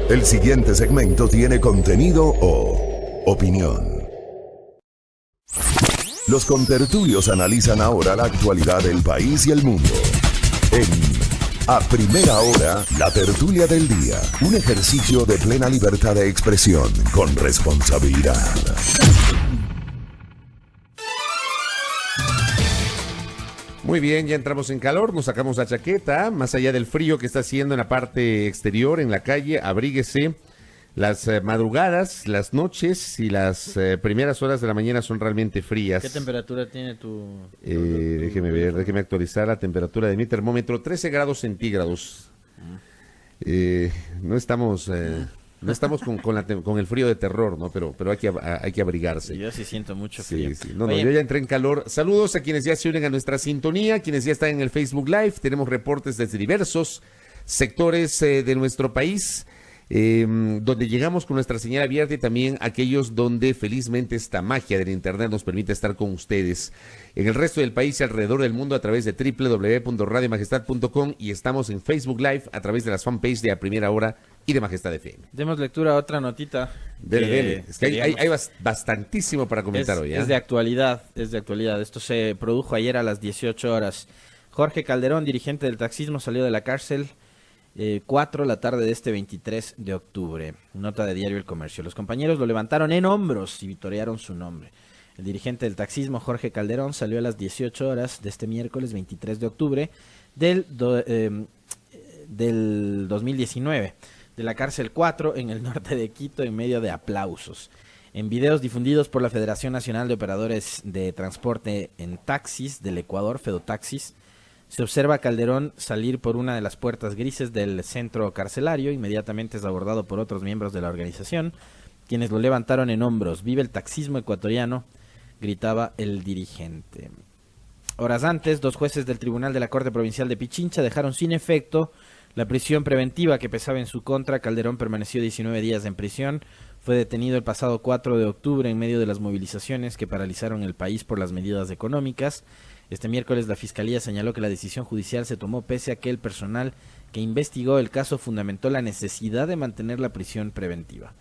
El siguiente segmento tiene contenido o opinión. Los contertulios analizan ahora la actualidad del país y el mundo. En A Primera Hora, la tertulia del día. Un ejercicio de plena libertad de expresión con responsabilidad. Muy bien, ya entramos en calor, nos sacamos la chaqueta, más allá del frío que está haciendo en la parte exterior, en la calle, abríguese. Las madrugadas, las noches y las primeras horas de la mañana son realmente frías. ¿Qué temperatura tiene tu Déjeme actualizar la temperatura de mi termómetro, 13 grados centígrados. No estamos con el frío de terror, ¿no? Pero hay que abrigarse. Yo sí siento mucho frío. Sí. No, yo ya entré en calor. Saludos a quienes ya se unen a nuestra sintonía, quienes ya están en el Facebook Live. Tenemos reportes desde diversos sectores de nuestro país, donde llegamos con nuestra señal abierta, y también aquellos donde felizmente esta magia del internet nos permite estar con ustedes en el resto del país y alrededor del mundo a través de www.radiomajestad.com, y estamos en Facebook Live a través de las fanpages de A Primera Hora y de Majestad FM. Demos lectura a otra notita. Dele. Es que hay bastantísimo para comentar hoy. Es de actualidad. Esto se produjo ayer a las 18 horas. Jorge Calderón, dirigente del taxismo, salió de la cárcel 4 la tarde de este 23 de octubre. Nota de Diario El Comercio. Los compañeros lo levantaron en hombros y vitorearon su nombre. El dirigente del taxismo, Jorge Calderón, salió a las 18 horas de este miércoles 23 de octubre del 2019 de la cárcel 4 en el norte de Quito en medio de aplausos. En videos difundidos por la Federación Nacional de Operadores de Transporte en Taxis del Ecuador, Fedotaxis, se observa a Calderón salir por una de las puertas grises del centro carcelario. Inmediatamente es abordado por otros miembros de la organización, quienes lo levantaron en hombros. «Vive el taxismo ecuatoriano», gritaba el dirigente. Horas antes, 2 jueces del Tribunal de la Corte Provincial de Pichincha dejaron sin efecto la prisión preventiva que pesaba en su contra. Calderón permaneció 19 días en prisión. Fue detenido el pasado 4 de octubre en medio de las movilizaciones que paralizaron el país por las medidas económicas. Este miércoles la Fiscalía señaló que la decisión judicial se tomó pese a que el personal que investigó el caso fundamentó la necesidad de mantener la prisión preventiva.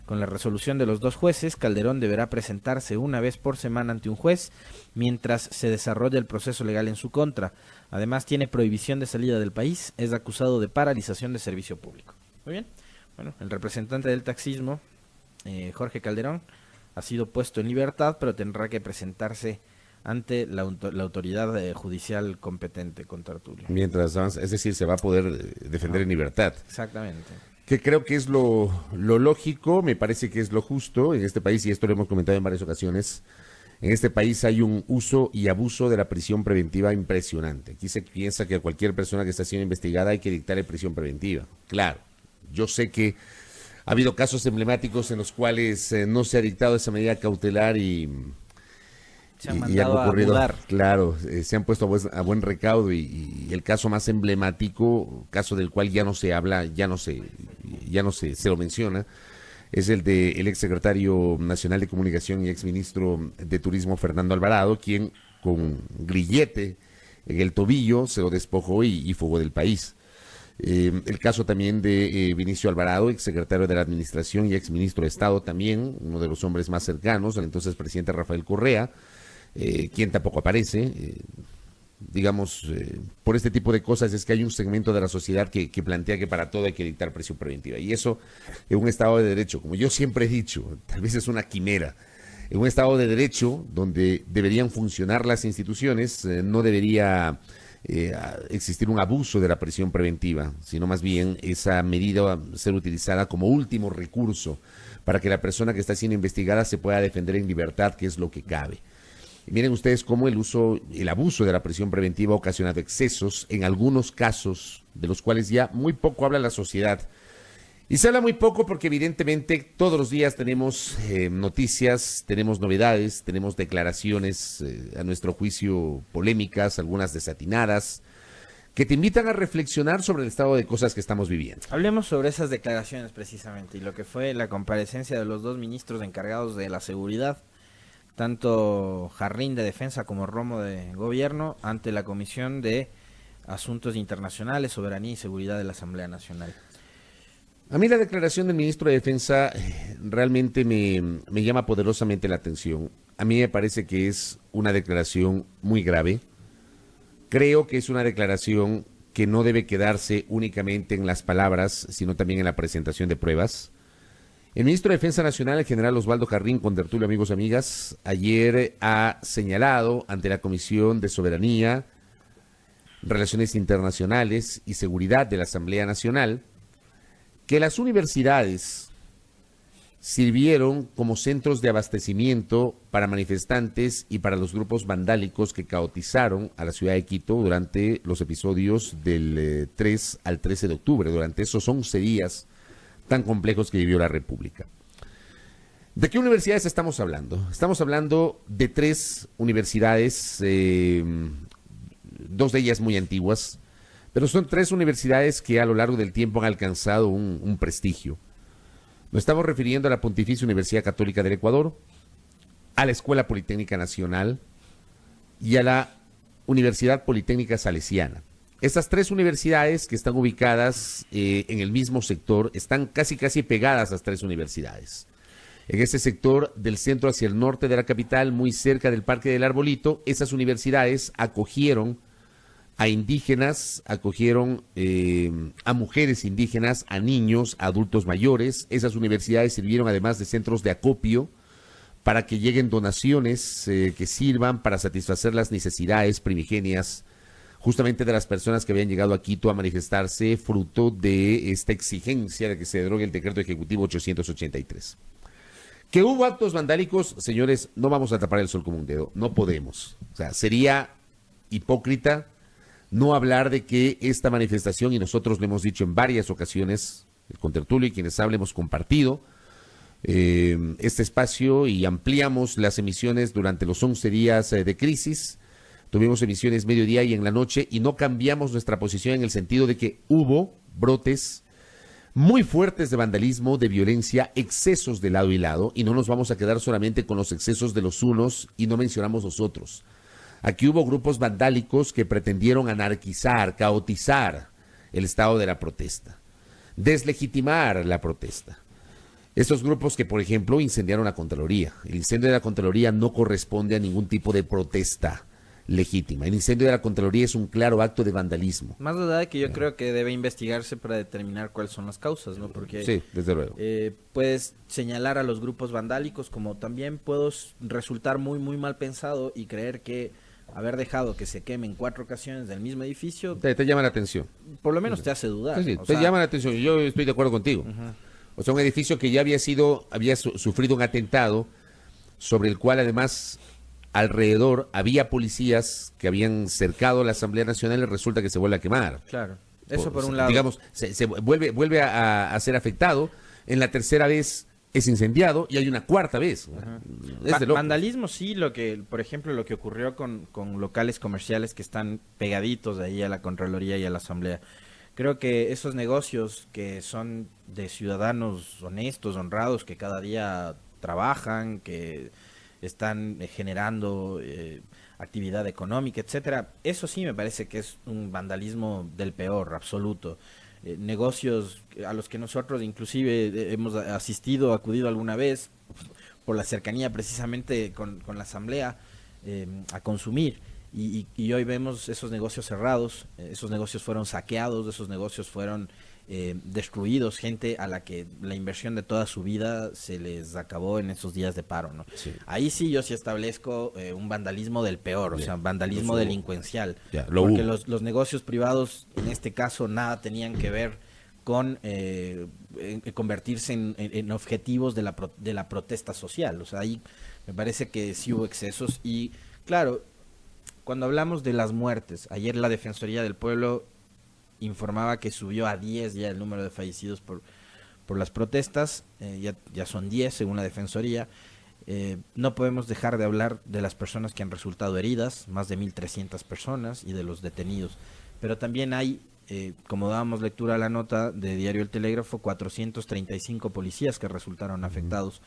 Con la resolución de los 2 jueces, Calderón deberá presentarse una vez por semana ante un juez mientras se desarrolla el proceso legal en su contra. Además, tiene prohibición de salida del país. Es acusado de paralización de servicio público. Muy bien. Bueno, el representante del taxismo, Jorge Calderón, ha sido puesto en libertad, pero tendrá que presentarse ante la autoridad judicial competente con tertulia. Mientras avanza, es decir, se va a poder defender en libertad. Exactamente. Que creo que es lo lógico, me parece que es lo justo en este país, y esto lo hemos comentado en varias ocasiones. En este país hay un uso y abuso de la prisión preventiva impresionante. Aquí se piensa que a cualquier persona que está siendo investigada hay que dictarle prisión preventiva. Claro, yo sé que ha habido casos emblemáticos en los cuales no se ha dictado esa medida cautelar y se han mandado a mudar. Claro, se han puesto a buen recaudo, y el caso más emblemático, caso del cual ya no se habla, ya no se lo menciona, es el del exsecretario nacional de Comunicación y exministro de Turismo, Fernando Alvarado, quien con grillete en el tobillo se lo despojó y fugó del país. El caso también de Vinicio Alvarado, exsecretario de la Administración y exministro de Estado también, uno de los hombres más cercanos al entonces presidente Rafael Correa, quien tampoco aparece. Por este tipo de cosas es que hay un segmento de la sociedad que plantea que para todo hay que dictar prisión preventiva, y eso en un Estado de Derecho, como yo siempre he dicho, tal vez es una quimera. En un Estado de Derecho donde deberían funcionar las instituciones, no debería existir un abuso de la prisión preventiva, sino más bien esa medida va a ser utilizada como último recurso para que la persona que está siendo investigada se pueda defender en libertad, que es lo que cabe. Y miren ustedes cómo el abuso de la prisión preventiva ha ocasionado excesos en algunos casos, de los cuales ya muy poco habla la sociedad. Y se habla muy poco porque evidentemente todos los días tenemos noticias, tenemos novedades, tenemos declaraciones, a nuestro juicio polémicas, algunas desatinadas, que te invitan a reflexionar sobre el estado de cosas que estamos viviendo. Hablemos sobre esas declaraciones precisamente y lo que fue la comparecencia de los 2 ministros encargados de la seguridad, tanto Jarrín de Defensa como Romo de Gobierno, ante la Comisión de Asuntos Internacionales, Soberanía y Seguridad de la Asamblea Nacional. A mí la declaración del ministro de Defensa realmente me llama poderosamente la atención. A mí me parece que es una declaración muy grave. Creo que es una declaración que no debe quedarse únicamente en las palabras, sino también en la presentación de pruebas. El ministro de Defensa Nacional, el general Osvaldo Jarrín, con tertulio, amigos y amigas, ayer ha señalado ante la Comisión de Soberanía, Relaciones Internacionales y Seguridad de la Asamblea Nacional que las universidades sirvieron como centros de abastecimiento para manifestantes y para los grupos vandálicos que caotizaron a la ciudad de Quito durante los episodios del 3 al 13 de octubre, durante esos 11 días tan complejos que vivió la República. ¿De qué universidades estamos hablando? Estamos hablando de 3 universidades, 2 de ellas muy antiguas, pero son 3 universidades que a lo largo del tiempo han alcanzado un prestigio. Nos estamos refiriendo a la Pontificia Universidad Católica del Ecuador, a la Escuela Politécnica Nacional y a la Universidad Politécnica Salesiana. Estas 3 universidades que están ubicadas en el mismo sector están casi pegadas a las 3 universidades. En ese sector del centro hacia el norte de la capital, muy cerca del Parque del Arbolito, esas universidades acogieron a indígenas, acogieron a mujeres indígenas, a niños, a adultos mayores. Esas universidades sirvieron además de centros de acopio para que lleguen donaciones que sirvan para satisfacer las necesidades primigenias justamente de las personas que habían llegado a Quito a manifestarse fruto de esta exigencia de que se derogue el decreto ejecutivo 883. Que hubo actos vandálicos, señores, no vamos a tapar el sol como un dedo, no podemos. O sea, sería hipócrita no hablar de que esta manifestación, y nosotros lo hemos dicho en varias ocasiones, el contertulio y quienes hablen hemos compartido este espacio y ampliamos las emisiones durante los 11 días de crisis. Tuvimos emisiones mediodía y en la noche y no cambiamos nuestra posición en el sentido de que hubo brotes muy fuertes de vandalismo, de violencia, excesos de lado y lado, y no nos vamos a quedar solamente con los excesos de los unos y no mencionamos los otros. Aquí hubo grupos vandálicos que pretendieron anarquizar, caotizar el estado de la protesta, deslegitimar la protesta. Estos grupos que, por ejemplo, incendiaron la Contraloría. El incendio de la Contraloría no corresponde a ningún tipo de protesta legítima. El incendio de la Contraloría es un claro acto de vandalismo. Más allá de que yo creo que debe investigarse para determinar cuáles son las causas, ¿no? Porque sí, desde luego. Puedes señalar a los grupos vandálicos, como también puedo resultar muy mal pensado y creer que haber dejado que se quemen 4 ocasiones del mismo edificio te llama la atención. Por lo menos te hace dudar. Sí, te llama la atención. Yo estoy de acuerdo contigo. O sea, un edificio que ya había sufrido un atentado, sobre el cual además alrededor había policías que habían cercado la Asamblea Nacional y resulta que se vuelve a quemar. Claro, eso por un lado. Digamos, se vuelve a ser afectado, en la tercera vez es incendiado y hay una cuarta vez. Vandalismo sí, por ejemplo, lo que ocurrió con locales comerciales que están pegaditos ahí a la Contraloría y a la Asamblea. Creo que esos negocios que son de ciudadanos honestos, honrados, que cada día trabajan, que están generando actividad económica, etcétera, eso sí me parece que es un vandalismo del peor, absoluto. Negocios a los que nosotros inclusive hemos acudido alguna vez por la cercanía precisamente con la Asamblea a consumir. Y hoy vemos esos negocios cerrados, esos negocios fueron saqueados, esos negocios fueron destruidos, gente a la que la inversión de toda su vida se les acabó en esos días de paro, ¿no? Sí. Ahí sí yo sí establezco un vandalismo del peor, o sea, vandalismo delincuencial, porque los negocios privados en este caso nada tenían que ver con convertirse en objetivos de la protesta social. O sea, ahí me parece que sí hubo excesos y claro, cuando hablamos de las muertes, ayer la Defensoría del Pueblo informaba que subió a 10 ya el número de fallecidos por las protestas, ya son 10 según la Defensoría. No podemos dejar de hablar de las personas que han resultado heridas, más de 1.300 personas, y de los detenidos. Pero también hay, como dábamos lectura a la nota de Diario El Telégrafo, 435 policías que resultaron afectados.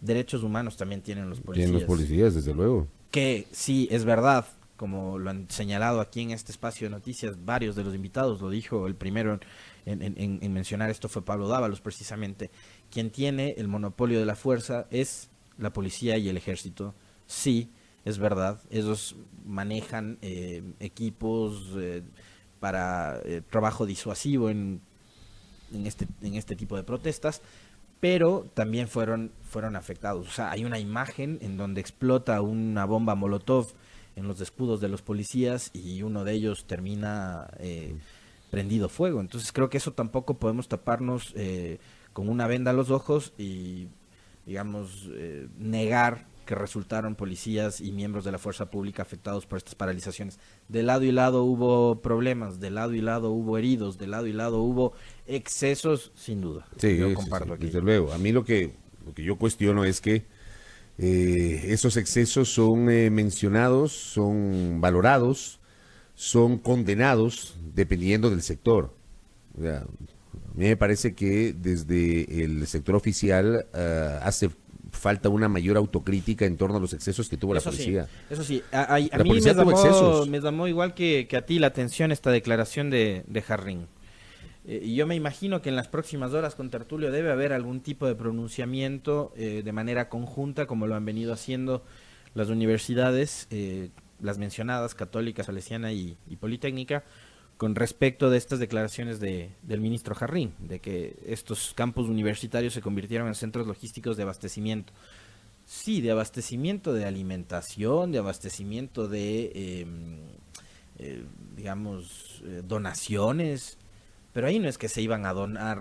Derechos humanos también tienen los policías. Tienen los policías, desde luego. Que sí, es verdad, como lo han señalado aquí en este espacio de noticias varios de los invitados, lo dijo el primero en mencionar esto fue Pablo Dávalos precisamente, quien tiene el monopolio de la fuerza es la policía y el ejército. Sí, es verdad, ellos manejan equipos para trabajo disuasivo en este tipo de protestas, pero también fueron afectados. O sea, hay una imagen en donde explota una bomba Molotov en los escudos de los policías y uno de ellos termina prendido fuego. Entonces creo que eso tampoco podemos taparnos con una venda a los ojos y, digamos, negar que resultaron policías y miembros de la fuerza pública afectados por estas paralizaciones. De lado y lado hubo problemas, de lado y lado hubo heridos, de lado y lado hubo excesos, sin duda. Sí, yo comparto aquí. Desde luego. A mí lo que yo cuestiono es que esos excesos son mencionados, son valorados, son condenados dependiendo del sector. O sea, a mí me parece que desde el sector oficial hace falta una mayor autocrítica en torno a los excesos que tuvo la policía. Sí, eso sí, a mí me llamó igual que a ti la atención esta declaración de Jarrín. Y yo me imagino que en las próximas horas con Tertulio debe haber algún tipo de pronunciamiento de manera conjunta, como lo han venido haciendo las universidades, las mencionadas, Católica, Salesiana y Politécnica, con respecto de estas declaraciones del ministro Jarrín, de que estos campus universitarios se convirtieron en centros logísticos de abastecimiento. Sí, de abastecimiento de alimentación, de abastecimiento de, digamos, donaciones, pero ahí no es que se iban a donar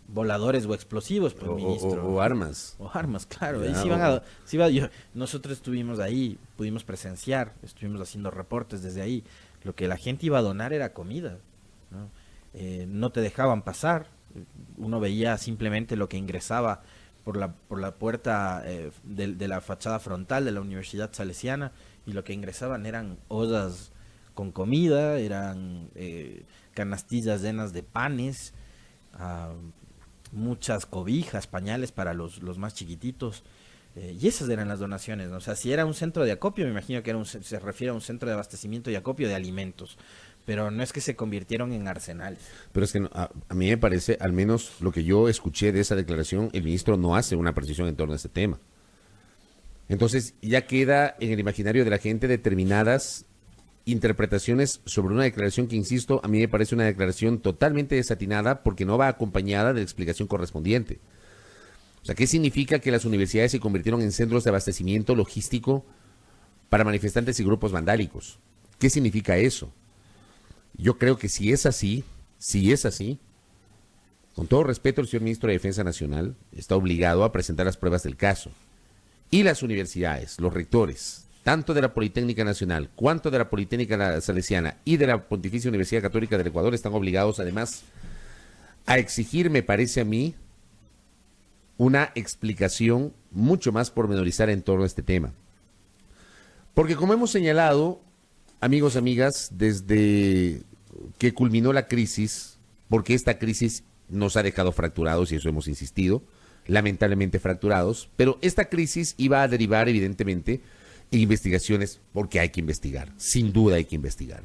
voladores o explosivos, pues, ministro. O armas. O armas, claro. Ya, ahí nosotros estuvimos ahí, pudimos presenciar, estuvimos haciendo reportes desde ahí. Lo que la gente iba a donar era comida, ¿no? No te dejaban pasar, uno veía simplemente lo que ingresaba por la puerta de la fachada frontal de la Universidad Salesiana, y lo que ingresaban eran ollas con comida, eran canastillas llenas de panes, muchas cobijas, pañales para los más chiquititos. Y esas eran las donaciones, ¿no? O sea, si era un centro de acopio, me imagino que se refiere a un centro de abastecimiento y acopio de alimentos, pero no es que se convirtieron en arsenales. Pero es que a mí me parece, al menos lo que yo escuché de esa declaración, el ministro no hace una precisión en torno a este tema. Entonces ya queda en el imaginario de la gente determinadas interpretaciones sobre una declaración que, insisto, a mí me parece una declaración totalmente desatinada porque no va acompañada de la explicación correspondiente. O sea, ¿qué significa que las universidades se convirtieron en centros de abastecimiento logístico para manifestantes y grupos vandálicos? ¿Qué significa eso? Yo creo que si es así, con todo respeto, el señor ministro de Defensa Nacional está obligado a presentar las pruebas del caso. Y las universidades, los rectores, tanto de la Politécnica Nacional, cuanto de la Politécnica Salesiana y de la Pontificia Universidad Católica del Ecuador, están obligados además a exigir, me parece a mí, una explicación mucho más pormenorizada en torno a este tema. Porque como hemos señalado, amigos, amigas, desde que culminó la crisis, porque esta crisis nos ha dejado fracturados, y eso hemos insistido, lamentablemente fracturados, pero esta crisis iba a derivar evidentemente en investigaciones, porque hay que investigar, sin duda hay que investigar.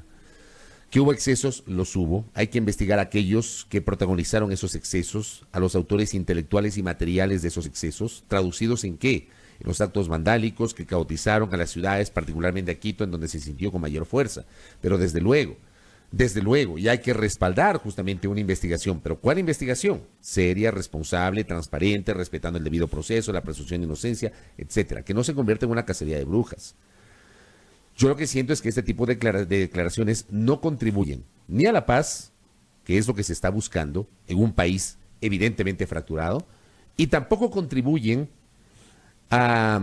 Que hubo excesos, los hubo. Hay que investigar a aquellos que protagonizaron esos excesos, a los autores intelectuales y materiales de esos excesos, traducidos en qué, en los actos vandálicos que caotizaron a las ciudades, particularmente a Quito, en donde se sintió con mayor fuerza. Pero desde luego, y hay que respaldar justamente una investigación. ¿Pero cuál investigación? Seria, responsable, transparente, respetando el debido proceso, la presunción de inocencia, etcétera. Que no se convierta en una cacería de brujas. Yo lo que siento es que este tipo de declaraciones no contribuyen ni a la paz, que es lo que se está buscando en un país evidentemente fracturado, y tampoco contribuyen a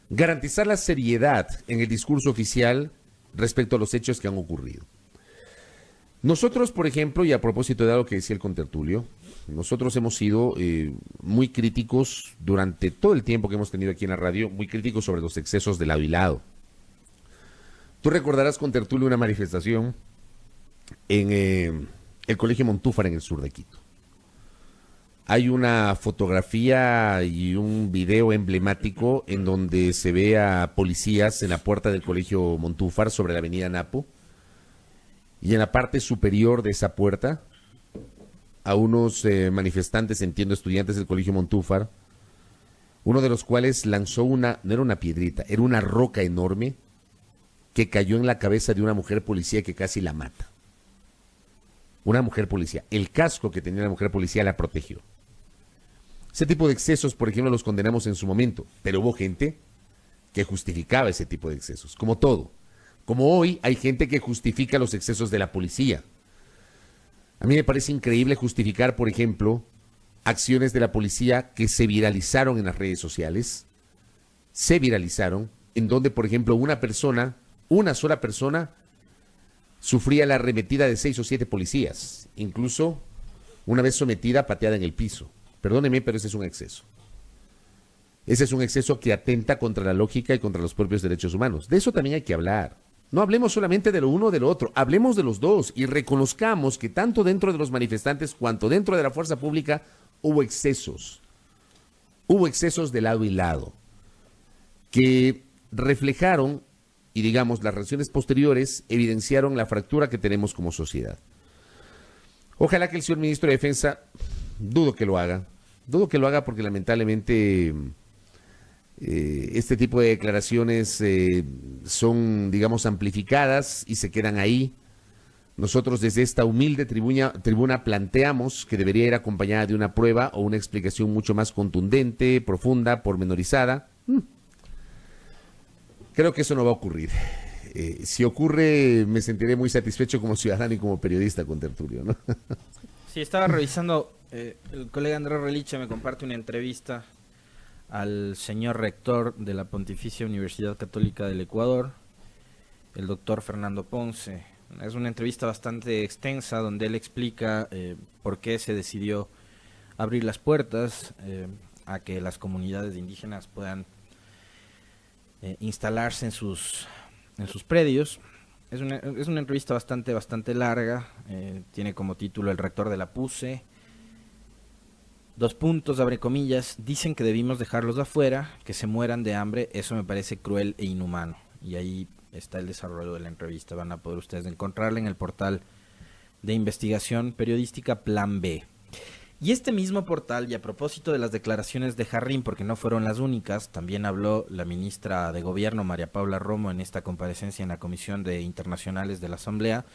garantizar la seriedad en el discurso oficial respecto a los hechos que han ocurrido. Nosotros, por ejemplo, y a propósito de algo que decía el contertulio, nosotros hemos sido muy críticos durante todo el tiempo que hemos tenido aquí en la radio, muy críticos sobre los excesos de lado y lado. Tú recordarás, contertulio, una manifestación en el Colegio Montúfar en el sur de Quito. hay una fotografía y un video emblemático en donde se ve a policías en la puerta del Colegio Montúfar sobre la avenida Napo, y en la parte superior de esa puerta a unos manifestantes, entiendo estudiantes del Colegio Montúfar, uno de los cuales lanzó no era una piedrita, era una roca enorme que cayó en la cabeza de una mujer policía que casi la mata. Una mujer policía. El casco que tenía la mujer policía la protegió. Ese tipo de excesos, por ejemplo, los condenamos en su momento, pero hubo gente que justificaba ese tipo de excesos, como todo. Como hoy hay gente que justifica los excesos de la policía. A mí me parece increíble justificar, por ejemplo, acciones de la policía que se viralizaron en las redes sociales, en donde, por ejemplo, una sola persona, sufría la arremetida de 6 o 7 policías, incluso una vez sometida, pateada en el piso. Perdóneme, pero ese es un exceso. Ese es un exceso que atenta contra la lógica y contra los propios derechos humanos. De eso también hay que hablar. No hablemos solamente de lo uno o de lo otro, hablemos de los dos y reconozcamos que tanto dentro de los manifestantes cuanto dentro de la fuerza pública hubo excesos. Hubo excesos de lado y lado que reflejaron, y digamos, las reacciones posteriores evidenciaron la fractura que tenemos como sociedad. Ojalá que el señor ministro de Defensa, dudo que lo haga porque lamentablemente este tipo de declaraciones son, digamos, amplificadas y se quedan ahí. Nosotros desde esta humilde tribuna planteamos que debería ir acompañada de una prueba o una explicación mucho más contundente, profunda, pormenorizada. Creo que eso no va a ocurrir. Si ocurre, me sentiré muy satisfecho como ciudadano y como periodista con Tertulio, ¿no? Sí, estaba revisando, el colega Andrés Reliche me comparte una entrevista al señor rector de la Pontificia Universidad Católica del Ecuador, el doctor Fernando Ponce. Es una entrevista bastante extensa donde él explica por qué se decidió abrir las puertas a que las comunidades indígenas puedan instalarse en sus predios. Es una entrevista bastante larga, tiene como título El rector de la PUCE. 2 puntos, abre comillas, dicen que debimos dejarlos afuera, que se mueran de hambre, eso me parece cruel e inhumano. Y ahí está el desarrollo de la entrevista, van a poder ustedes encontrarla en el portal de investigación periodística Plan B. Y este mismo portal, y a propósito de las declaraciones de Jarrín, porque no fueron las únicas, también habló la ministra de Gobierno, María Paula Romo, en esta comparecencia en la Comisión de Internacionales de la Asamblea,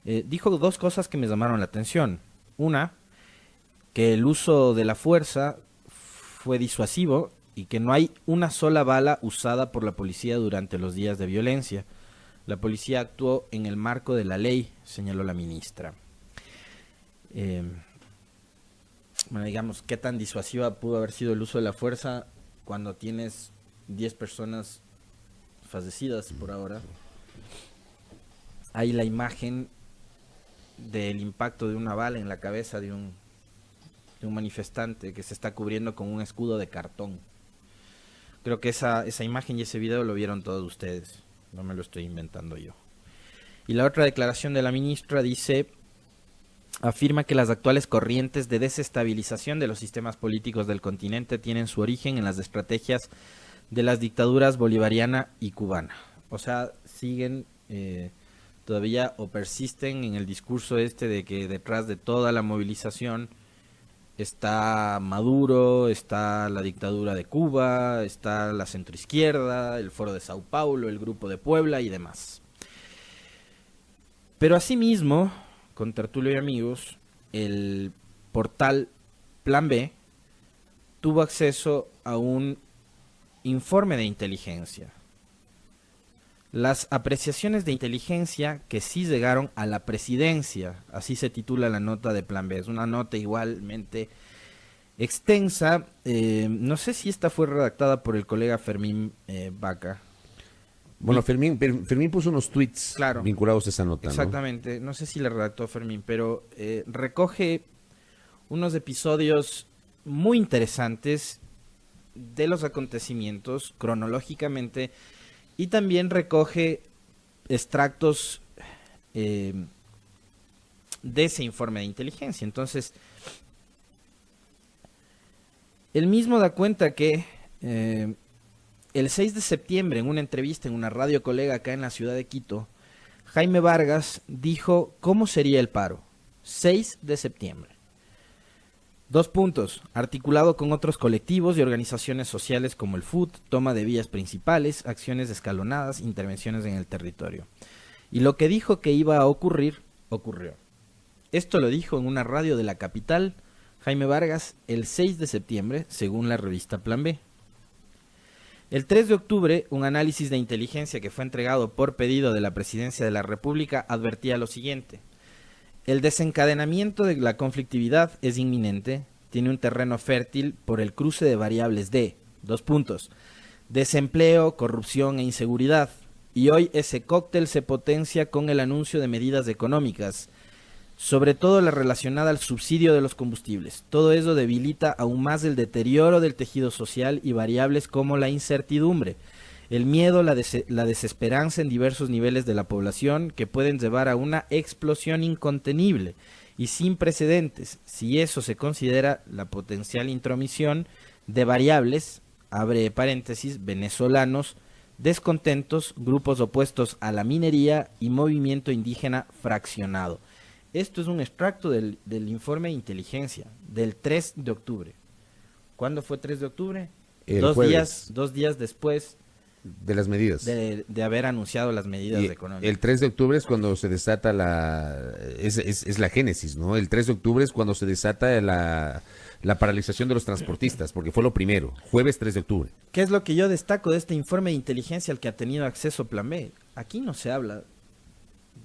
dijo 2 cosas que me llamaron la atención. Una, que el uso de la fuerza fue disuasivo y que no hay una sola bala usada por la policía durante los días de violencia. La policía actuó en el marco de la ley, señaló la ministra. Bueno, digamos, ¿qué tan disuasiva pudo haber sido el uso de la fuerza cuando tienes 10 personas fallecidas por ahora? Hay la imagen del impacto de una bala en la cabeza de un manifestante que se está cubriendo con un escudo de cartón. Creo que esa imagen y ese video lo vieron todos ustedes, no me lo estoy inventando yo. Y la otra declaración de la ministra afirma que las actuales corrientes de desestabilización de los sistemas políticos del continente tienen su origen en las estrategias de las dictaduras bolivariana y cubana. O sea, siguen todavía o persisten en el discurso de que detrás de toda la movilización está Maduro, está la dictadura de Cuba, está la centroizquierda, el Foro de Sao Paulo, el Grupo de Puebla y demás. Pero asimismo, con Tertulio y amigos, el portal Plan B tuvo acceso a un informe de inteligencia. Las apreciaciones de inteligencia que sí llegaron a la presidencia, así se titula la nota de Plan B. Es una nota igualmente extensa. No sé si esta fue redactada por el colega Fermín Vaca. Bueno, Fermín puso unos tweets vinculados a esa nota, exactamente, ¿no? No sé si la redactó Fermín, pero recoge unos episodios muy interesantes de los acontecimientos cronológicamente. Y también recoge extractos de ese informe de inteligencia. Entonces, El mismo da cuenta que el 6 de septiembre, en una entrevista en una radio colega acá en la ciudad de Quito, Jaime Vargas dijo cómo sería el paro. 6 de septiembre. 2 puntos. Articulado con otros colectivos y organizaciones sociales como el FUT, toma de vías principales, acciones escalonadas, intervenciones en el territorio. Y lo que dijo que iba a ocurrir, ocurrió. Esto lo dijo en una radio de la capital Jaime Vargas el 6 de septiembre, según la revista Plan B. El 3 de octubre, un análisis de inteligencia que fue entregado por pedido de la Presidencia de la República advertía lo siguiente: el desencadenamiento de la conflictividad es inminente, tiene un terreno fértil por el cruce de variables de, 2 puntos, desempleo, corrupción e inseguridad, y hoy ese cóctel se potencia con el anuncio de medidas económicas, sobre todo la relacionada al subsidio de los combustibles. Todo eso debilita aún más el deterioro del tejido social y variables como la incertidumbre, el miedo, la desesperanza en diversos niveles de la población que pueden llevar a una explosión incontenible y sin precedentes, si eso se considera la potencial intromisión de variables, abre paréntesis, venezolanos, descontentos, grupos opuestos a la minería y movimiento indígena fraccionado. Esto es un extracto del informe de inteligencia del 3 de octubre. ¿Cuándo fue 3 de octubre? Dos días después de las medidas. De haber anunciado las medidas económicas. El 3 de octubre es cuando se desata es la génesis, ¿no? El 3 de octubre es cuando se desata la paralización de los transportistas, porque fue lo primero, jueves 3 de octubre. ¿Qué es lo que yo destaco de este informe de inteligencia al que ha tenido acceso Plan B? Aquí no se habla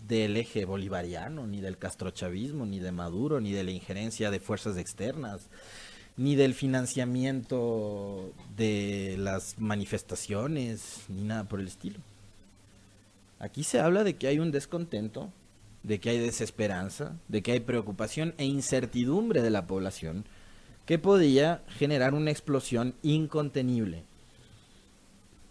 del eje bolivariano, ni del castrochavismo, ni de Maduro, ni de la injerencia de fuerzas externas, ni del financiamiento de las manifestaciones, ni nada por el estilo. Aquí se habla de que hay un descontento, de que hay desesperanza, de que hay preocupación e incertidumbre de la población que podía generar una explosión incontenible.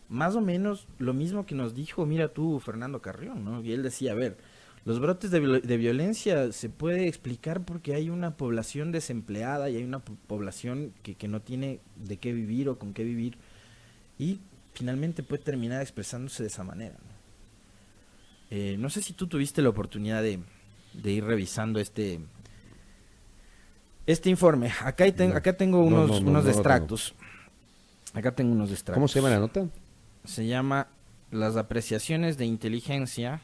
Más o menos lo mismo que nos dijo, mira tú, Fernando Carrión, ¿no? Y él decía, a ver, los brotes de violencia se puede explicar porque hay una población desempleada y hay una población que no tiene de qué vivir o con qué vivir, y finalmente puede terminar expresándose de esa manera, ¿no? No sé si tú tuviste la oportunidad de ir revisando este informe. Acá tengo unos extractos. Acá tengo unos extractos. ¿Cómo se llama la nota? Se llama Las apreciaciones de inteligencia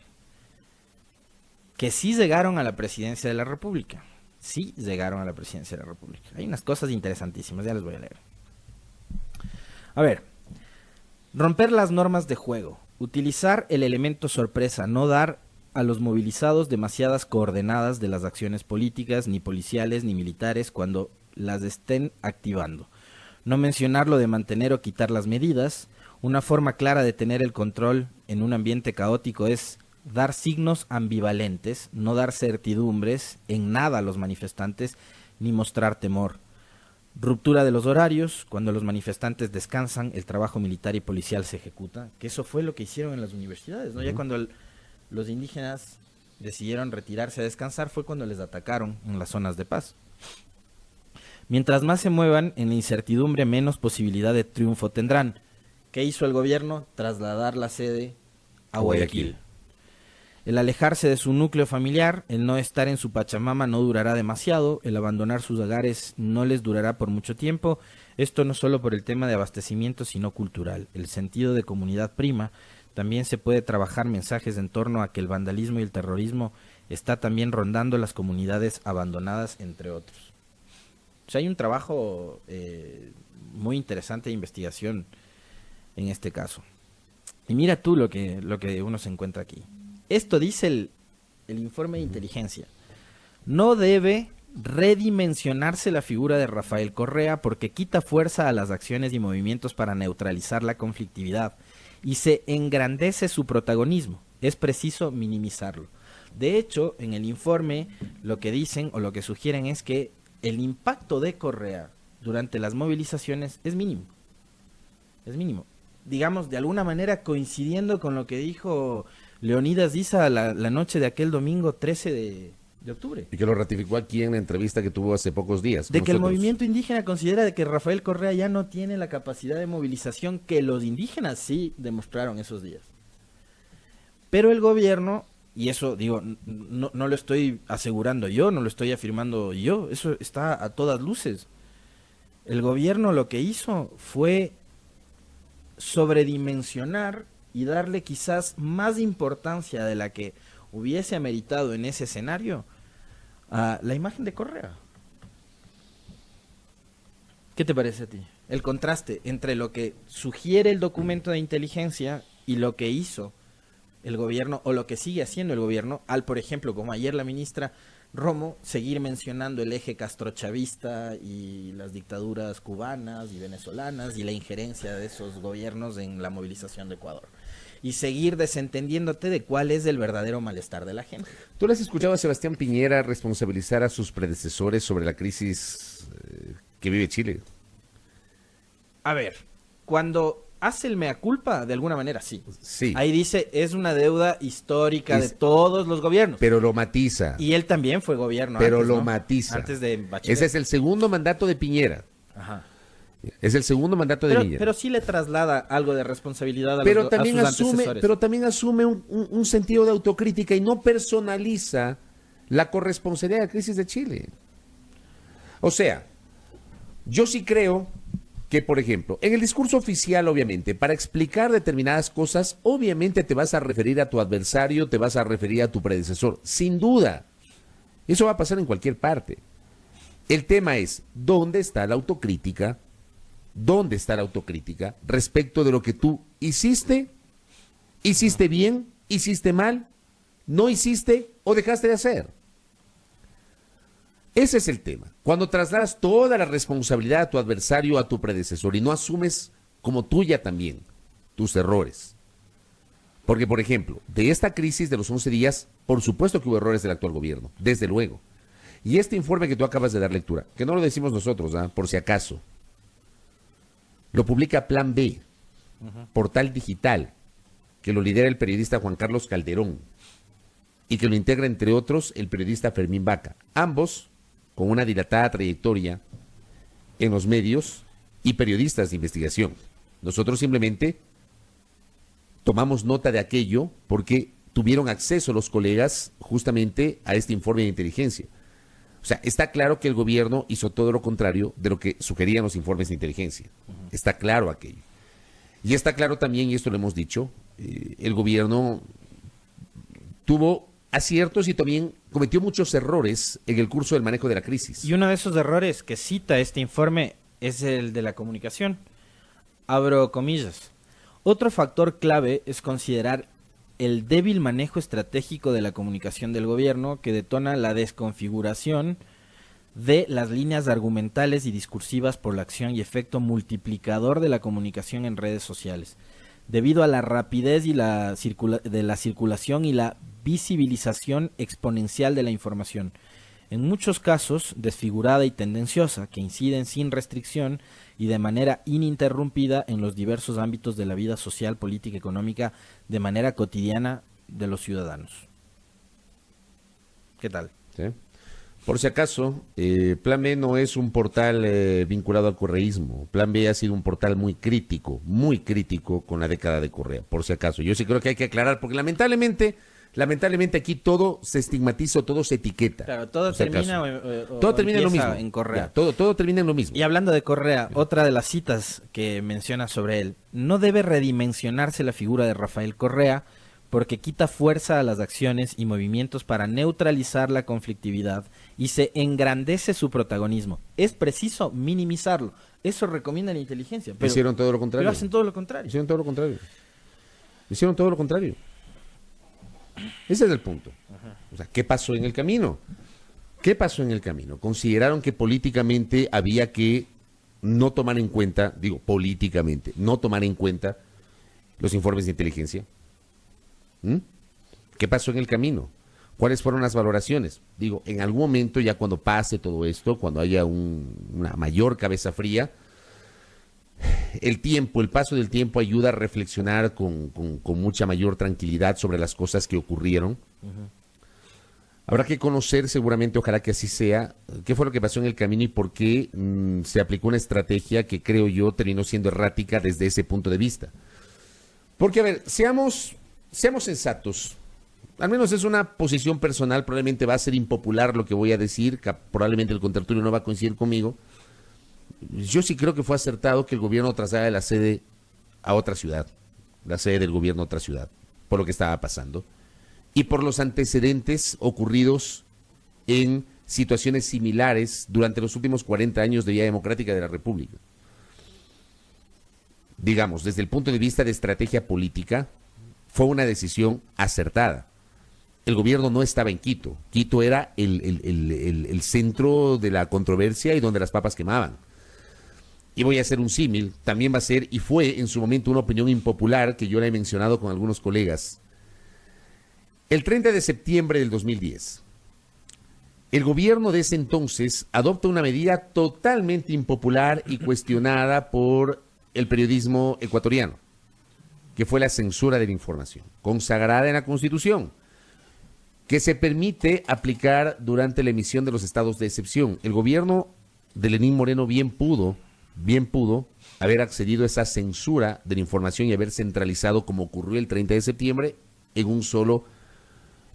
que sí llegaron a la presidencia de la República. Sí llegaron a la presidencia de la República. Hay unas cosas interesantísimas, ya les voy a leer. A ver, romper las normas de juego, utilizar el elemento sorpresa, no dar a los movilizados demasiadas coordenadas de las acciones políticas, ni policiales, ni militares cuando las estén activando. No mencionar lo de mantener o quitar las medidas. Una forma clara de tener el control en un ambiente caótico es dar signos ambivalentes, no dar certidumbres en nada a los manifestantes, ni mostrar temor. Ruptura de los horarios, cuando los manifestantes descansan, el trabajo militar y policial se ejecuta, que eso fue lo que hicieron en las universidades, ¿no? Ya cuando los indígenas decidieron retirarse a descansar fue cuando les atacaron en las zonas de paz. Mientras más se muevan en la incertidumbre, menos posibilidad de triunfo tendrán. ¿Qué hizo el gobierno? Trasladar la sede a Guayaquil. El alejarse de su núcleo familiar, el no estar en su Pachamama no durará demasiado, el abandonar sus hogares no les durará por mucho tiempo. Esto no solo por el tema de abastecimiento, sino cultural. El sentido de comunidad prima. También se puede trabajar mensajes en torno a que el vandalismo y el terrorismo está también rondando las comunidades abandonadas, entre otros. O sea, hay un trabajo muy interesante de investigación en este caso. Y mira tú lo que uno se encuentra aquí. Esto dice el informe de inteligencia. No debe redimensionarse la figura de Rafael Correa porque quita fuerza a las acciones y movimientos para neutralizar la conflictividad y se engrandece su protagonismo. Es preciso minimizarlo. De hecho, en el informe lo que dicen o lo que sugieren es que el impacto de Correa durante las movilizaciones es mínimo. Es mínimo. Digamos, de alguna manera coincidiendo con lo que dijo Leonidas Diza la noche de aquel domingo 13 de octubre. Y que lo ratificó aquí en la entrevista que tuvo hace pocos días. De que el nosotros. movimiento indígena considera de que Rafael Correa ya no tiene la capacidad de movilización que los indígenas sí demostraron esos días. Pero el gobierno, y eso digo, no lo estoy asegurando yo, no lo estoy afirmando yo, eso está a todas luces. El gobierno lo que hizo fue sobredimensionar y darle quizás más importancia de la que hubiese ameritado en ese escenario a la imagen de Correa. ¿Qué te parece a ti? El contraste entre lo que sugiere el documento de inteligencia y lo que hizo el gobierno o lo que sigue haciendo el gobierno al, por ejemplo, como ayer la ministra Romo, seguir mencionando el eje castrochavista y las dictaduras cubanas y venezolanas y la injerencia de esos gobiernos en la movilización de Ecuador. Y seguir desentendiéndote de cuál es el verdadero malestar de la gente. ¿Tú le has escuchado a Sebastián Piñera responsabilizar a sus predecesores sobre la crisis que vive Chile? A ver, cuando hace el mea culpa, de alguna manera sí. Sí. Ahí dice, es una deuda histórica de todos los gobiernos. Pero lo matiza. Y él también fue gobierno pero antes, lo ¿no? matiza. Antes de Bachelet. Ese es el segundo mandato de Piñera. Ajá. Es el segundo mandato de Piñera. Pero sí le traslada algo de responsabilidad a, pero los, también a sus antecesores. Pero también asume un sentido de autocrítica y no personaliza la corresponsabilidad de la crisis de Chile. O sea, yo sí creo que, por ejemplo, en el discurso oficial, obviamente, para explicar determinadas cosas, obviamente te vas a referir a tu adversario, te vas a referir a tu predecesor, sin duda. Eso va a pasar en cualquier parte. El tema es, ¿dónde está la autocrítica? ¿Dónde está la autocrítica respecto de lo que tú hiciste? ¿Hiciste bien? ¿Hiciste mal? ¿No hiciste o dejaste de hacer? Ese es el tema. Cuando trasladas toda la responsabilidad a tu adversario, a tu predecesor, y no asumes como tuya también tus errores. Porque, por ejemplo, de esta crisis de los 11 días, por supuesto que hubo errores del actual gobierno, desde luego. Y este informe que tú acabas de dar lectura, que no lo decimos nosotros, por si acaso, lo publica Plan B, portal digital, que lo lidera el periodista Juan Carlos Calderón, y que lo integra, entre otros, el periodista Fermín Vaca. Ambos con una dilatada trayectoria en los medios y periodistas de investigación. Nosotros simplemente tomamos nota de aquello porque tuvieron acceso los colegas justamente a este informe de inteligencia. O sea, está claro que el gobierno hizo todo lo contrario de lo que sugerían los informes de inteligencia. Está claro aquello. Y está claro también, y esto lo hemos dicho, el gobierno tuvo aciertos y también cometió muchos errores en el curso del manejo de la crisis. Y uno de esos errores que cita este informe es el de la comunicación. Abro comillas. Otro factor clave es considerar el débil manejo estratégico de la comunicación del gobierno que detona la desconfiguración de las líneas argumentales y discursivas por la acción y efecto multiplicador de la comunicación en redes sociales, debido a la rapidez y de la circulación y la visibilización exponencial de la información, en muchos casos desfigurada y tendenciosa, que inciden sin restricción y de manera ininterrumpida en los diversos ámbitos de la vida social, política y económica de manera cotidiana de los ciudadanos. ¿Qué tal? ¿Sí? Por si acaso, Plan B no es un portal vinculado al correísmo. Plan B ha sido un portal muy crítico con la década de Correa, por si acaso. Yo sí creo que hay que aclarar, porque lamentablemente aquí todo se estigmatiza, todo se etiqueta. Claro, todo termina todo termina en lo mismo. En Correa. Ya, todo termina en lo mismo. Y hablando de Correa, otra de las citas que menciona sobre él, no debe redimensionarse la figura de Rafael Correa porque quita fuerza a las acciones y movimientos para neutralizar la conflictividad y se engrandece su protagonismo. Es preciso minimizarlo. Eso recomienda la inteligencia. Pero hicieron todo lo contrario. Pero hacen todo lo contrario. Hicieron todo lo contrario. Ese es el punto. O sea, ¿qué pasó en el camino? Consideraron que políticamente había que no tomar en cuenta, no tomar en cuenta los informes de inteligencia. ¿Qué pasó en el camino? ¿Cuáles fueron las valoraciones? En algún momento, ya cuando pase todo esto, cuando haya una mayor cabeza fría, el paso del tiempo ayuda a reflexionar con mucha mayor tranquilidad sobre las cosas que ocurrieron. Habrá que conocer seguramente, ojalá que así sea, qué fue lo que pasó en el camino y por qué se aplicó una estrategia que creo yo terminó siendo errática desde ese punto de vista. Porque, a ver, seamos sensatos. Al menos es una posición personal, probablemente va a ser impopular lo que voy a decir, probablemente el contertulio no va a coincidir conmigo. Yo sí creo que fue acertado que el gobierno trasladara la sede a otra ciudad, la sede del gobierno a otra ciudad, por lo que estaba pasando. Y por los antecedentes ocurridos en situaciones similares durante los últimos 40 años de vida democrática de la República. Digamos, desde el punto de vista de estrategia política, fue una decisión acertada. El gobierno no estaba en Quito. Quito era el centro de la controversia y donde las papas quemaban. Y voy a hacer un símil, también va a ser, y fue en su momento una opinión impopular que yo la he mencionado con algunos colegas. El 30 de septiembre del 2010, el gobierno de ese entonces adopta una medida totalmente impopular y cuestionada por el periodismo ecuatoriano, que fue la censura de la información, consagrada en la Constitución, que se permite aplicar durante la emisión de los estados de excepción. El gobierno de Lenín Moreno bien pudo haber accedido a esa censura de la información y haber centralizado, como ocurrió el 30 de septiembre, en un solo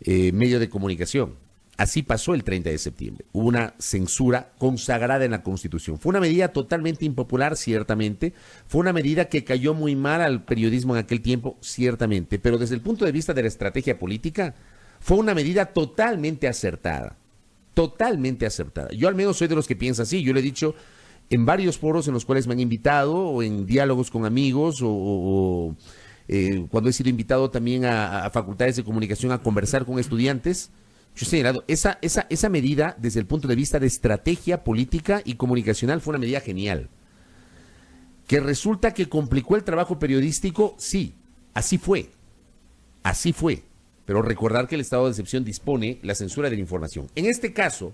medio de comunicación. Así pasó el 30 de septiembre. Hubo una censura consagrada en la Constitución. Fue una medida totalmente impopular, ciertamente. Fue una medida que cayó muy mal al periodismo en aquel tiempo, ciertamente. Pero desde el punto de vista de la estrategia política, fue una medida totalmente acertada. Totalmente acertada. Yo al menos soy de los que piensa así. Yo lo he dicho en varios foros en los cuales me han invitado, o en diálogos con amigos, cuando he sido invitado también a facultades de comunicación a conversar con estudiantes. Yo he señalado, esa medida desde el punto de vista de estrategia política y comunicacional fue una medida genial. Que resulta que complicó el trabajo periodístico, sí, así fue. Pero recordar que el estado de excepción dispone la censura de la información. En este caso,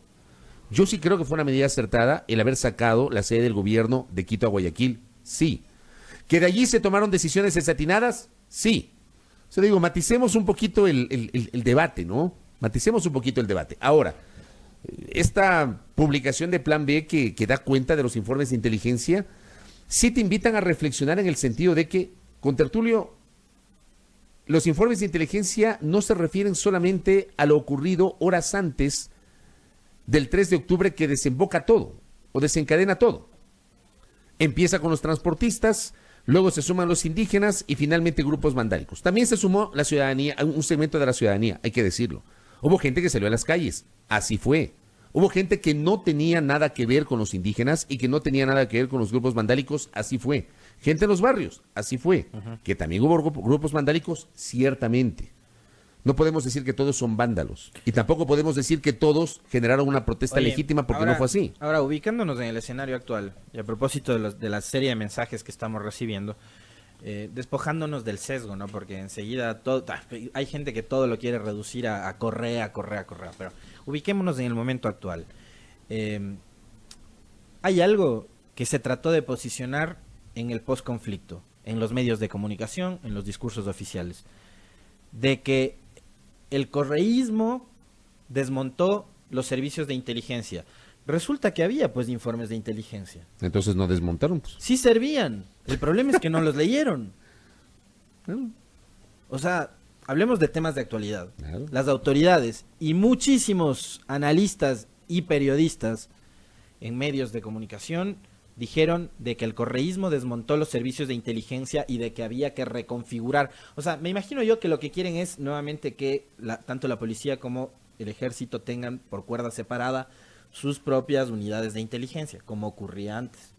yo sí creo que fue una medida acertada el haber sacado la sede del gobierno de Quito a Guayaquil, sí. ¿Que de allí se tomaron decisiones desatinadas? Sí. O sea, digo, maticemos un poquito el debate, ¿no? Maticemos un poquito el debate. Ahora, esta publicación de Plan B que da cuenta de los informes de inteligencia, sí te invitan a reflexionar en el sentido de que, contertulio, los informes de inteligencia no se refieren solamente a lo ocurrido horas antes del 3 de octubre que desemboca todo o desencadena todo. Empieza con los transportistas, luego se suman los indígenas y finalmente grupos vandálicos. También se sumó la ciudadanía, un segmento de la ciudadanía, hay que decirlo. Hubo gente que salió a las calles, así fue. Hubo gente que no tenía nada que ver con los indígenas y que no tenía nada que ver con los grupos vandálicos, así fue. Gente en los barrios, así fue. Que también hubo grupos vandálicos, ciertamente. No podemos decir que todos son vándalos. Y tampoco podemos decir que todos generaron una protesta legítima porque no fue así. Ahora, ubicándonos en el escenario actual, y a propósito de la serie de mensajes que estamos recibiendo, despojándonos del sesgo, ¿no? Porque enseguida hay gente que todo lo quiere reducir a Correa. Pero ubiquémonos en el momento actual. Hay algo que se trató de posicionar en el posconflicto, en los medios de comunicación, en los discursos oficiales, de que el correísmo desmontó los servicios de inteligencia. Resulta que había, pues, informes de inteligencia. Entonces no desmontaron, pues. Sí servían. El problema es que no los leyeron. O sea, hablemos de temas de actualidad. Claro. Las autoridades y muchísimos analistas y periodistas en medios de comunicación dijeron de que el correísmo desmontó los servicios de inteligencia y de que había que reconfigurar. O sea, me imagino yo que lo que quieren es nuevamente que tanto la policía como el ejército tengan por cuerda separada sus propias unidades de inteligencia, como ocurría antes.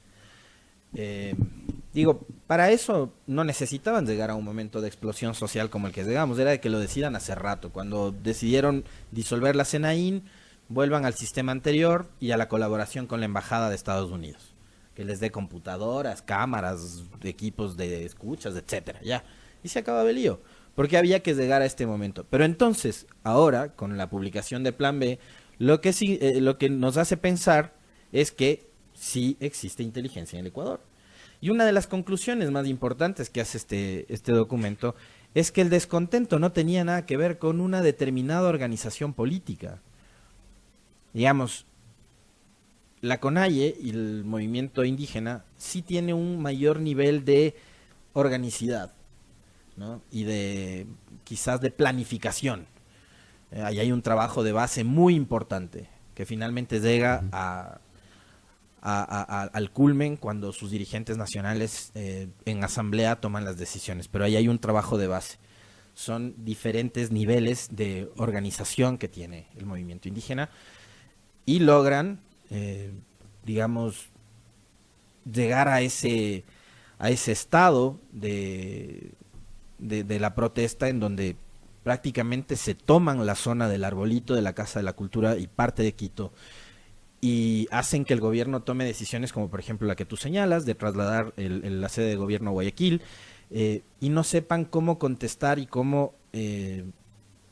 Digo, para eso no necesitaban llegar a un momento de explosión social como el que llegamos, era de que lo decidan hace rato. Cuando decidieron disolver la CENAIN, vuelvan al sistema anterior y a la colaboración con la Embajada de Estados Unidos, que les dé computadoras, cámaras, equipos de escuchas, etcétera, ya. Y se acaba el lío, porque había que llegar a este momento. Pero entonces, ahora, con la publicación de Plan B, lo que nos hace pensar es que sí existe inteligencia en el Ecuador. Y una de las conclusiones más importantes que hace este documento es que el descontento no tenía nada que ver con una determinada organización política. Digamos, la CONAIE y el movimiento indígena sí tiene un mayor nivel de organicidad, ¿no? Y de quizás de planificación. Ahí hay un trabajo de base muy importante que finalmente llega al culmen cuando sus dirigentes nacionales en asamblea toman las decisiones, pero ahí hay un trabajo de base. Son diferentes niveles de organización que tiene el movimiento indígena y logran, digamos, llegar a ese estado de la protesta en donde prácticamente se toman la zona del arbolito de la Casa de la Cultura y parte de Quito y hacen que el gobierno tome decisiones como por ejemplo la que tú señalas de trasladar la sede de gobierno a Guayaquil y no sepan cómo contestar y cómo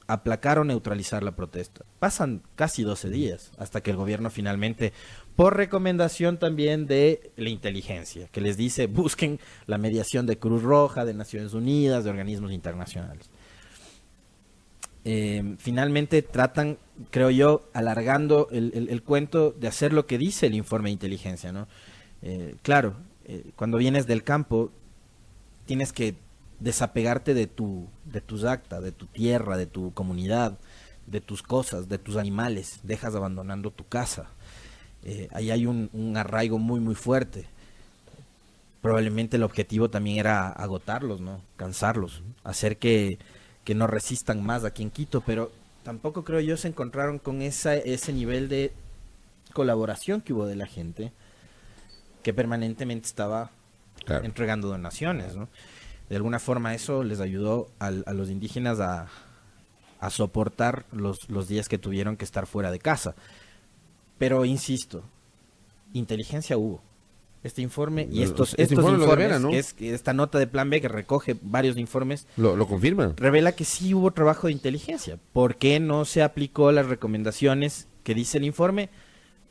aplacar o neutralizar la protesta. Pasan casi 12 días hasta que el gobierno finalmente, por recomendación también de la inteligencia, que les dice busquen la mediación de Cruz Roja, de Naciones Unidas, de organismos internacionales. Finalmente tratan, creo yo, alargando el cuento de hacer lo que dice el informe de inteligencia, ¿no? Claro, cuando vienes del campo tienes que desapegarte de tus actas, de tu tierra, de tu comunidad, de tus cosas, de tus animales, dejas abandonando tu casa. Ahí hay un arraigo muy muy fuerte. Probablemente el objetivo también era agotarlos, ¿no? Cansarlos, hacer que no resistan más aquí en Quito, pero tampoco creo yo se encontraron con ese nivel de colaboración que hubo de la gente que permanentemente estaba entregando donaciones, ¿no? De alguna forma eso les ayudó a los indígenas a soportar los días que tuvieron que estar fuera de casa. Pero insisto, inteligencia hubo. Este informe y estos informes, vera, ¿no? que es esta nota de Plan B que recoge varios informes, lo confirma. Revela que sí hubo trabajo de inteligencia. ¿Por qué no se aplicó las recomendaciones que dice el informe?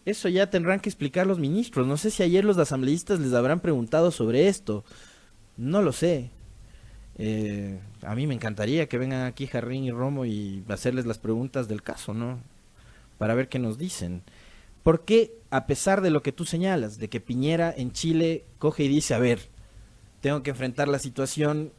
Eso ya tendrán que explicar los ministros. No sé si ayer los asambleístas les habrán preguntado sobre esto. No lo sé. A mí me encantaría que vengan aquí Jarrín y Romo y hacerles las preguntas del caso, ¿no? Para ver qué nos dicen. ¿Por qué, a pesar de lo que tú señalas, de que Piñera en Chile coge y dice, a ver, tengo que enfrentar la situación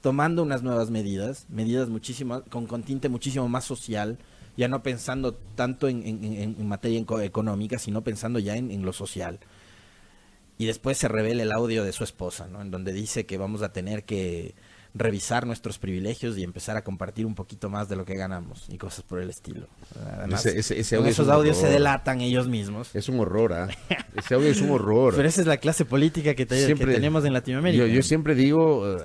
tomando unas nuevas medidas muchísimas, con tinte muchísimo más social, ya no pensando tanto en materia económica, sino pensando ya en lo social? Y después se revela el audio de su esposa, ¿no? En donde dice que vamos a tener que revisar nuestros privilegios y empezar a compartir un poquito más de lo que ganamos y cosas por el estilo. Además, ese con esos audios se delatan ellos mismos. Es un horror, ¿eh? Ese audio es un horror. Pero esa es la clase política que tenemos en Latinoamérica. Yo siempre digo,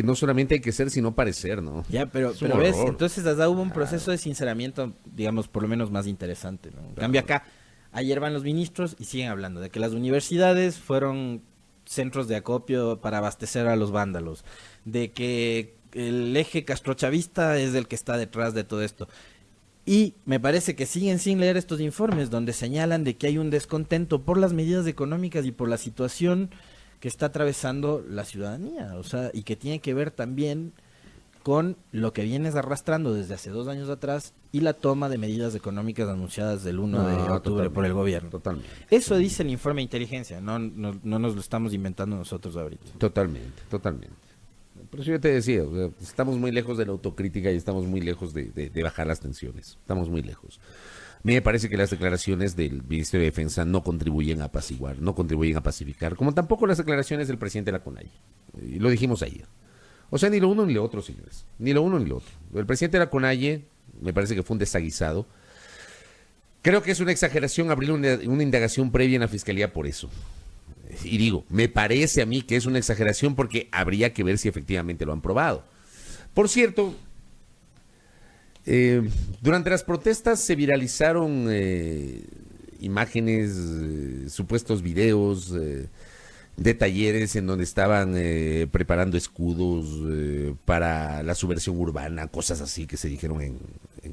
no solamente hay que ser, sino parecer, ¿no? Ya, pero ves, entonces hasta hubo un proceso de sinceramiento, digamos, por lo menos más interesante, ¿no? En cambio acá, ayer van los ministros y siguen hablando de que las universidades fueron centros de acopio para abastecer a los vándalos, de que el eje castrochavista es el que está detrás de todo esto. Y me parece que siguen sin leer estos informes donde señalan de que hay un descontento por las medidas económicas y por la situación que está atravesando la ciudadanía, o sea, y que tiene que ver también con lo que vienes arrastrando desde hace 2 años atrás y la toma de medidas económicas anunciadas del 1 de octubre por el gobierno. Totalmente. Eso dice el informe de inteligencia, no nos lo estamos inventando nosotros ahorita. Totalmente. Por eso yo te decía, o sea, estamos muy lejos de la autocrítica y estamos muy lejos de bajar las tensiones. Estamos muy lejos. A mí me parece que las declaraciones del Ministerio de Defensa no contribuyen a apaciguar, no contribuyen a pacificar, como tampoco las declaraciones del presidente de la CONAIE. Y lo dijimos ayer. O sea, ni lo uno ni lo otro, señores. Ni lo uno ni lo otro. El presidente de la CONAIE me parece que fue un desaguisado. Creo que es una exageración abrir una indagación previa en la Fiscalía por eso. Y digo, me parece a mí que es una exageración porque habría que ver si efectivamente lo han probado. Por cierto, durante las protestas se viralizaron imágenes, supuestos videos de talleres en donde estaban preparando escudos para la subversión urbana, cosas así que se dijeron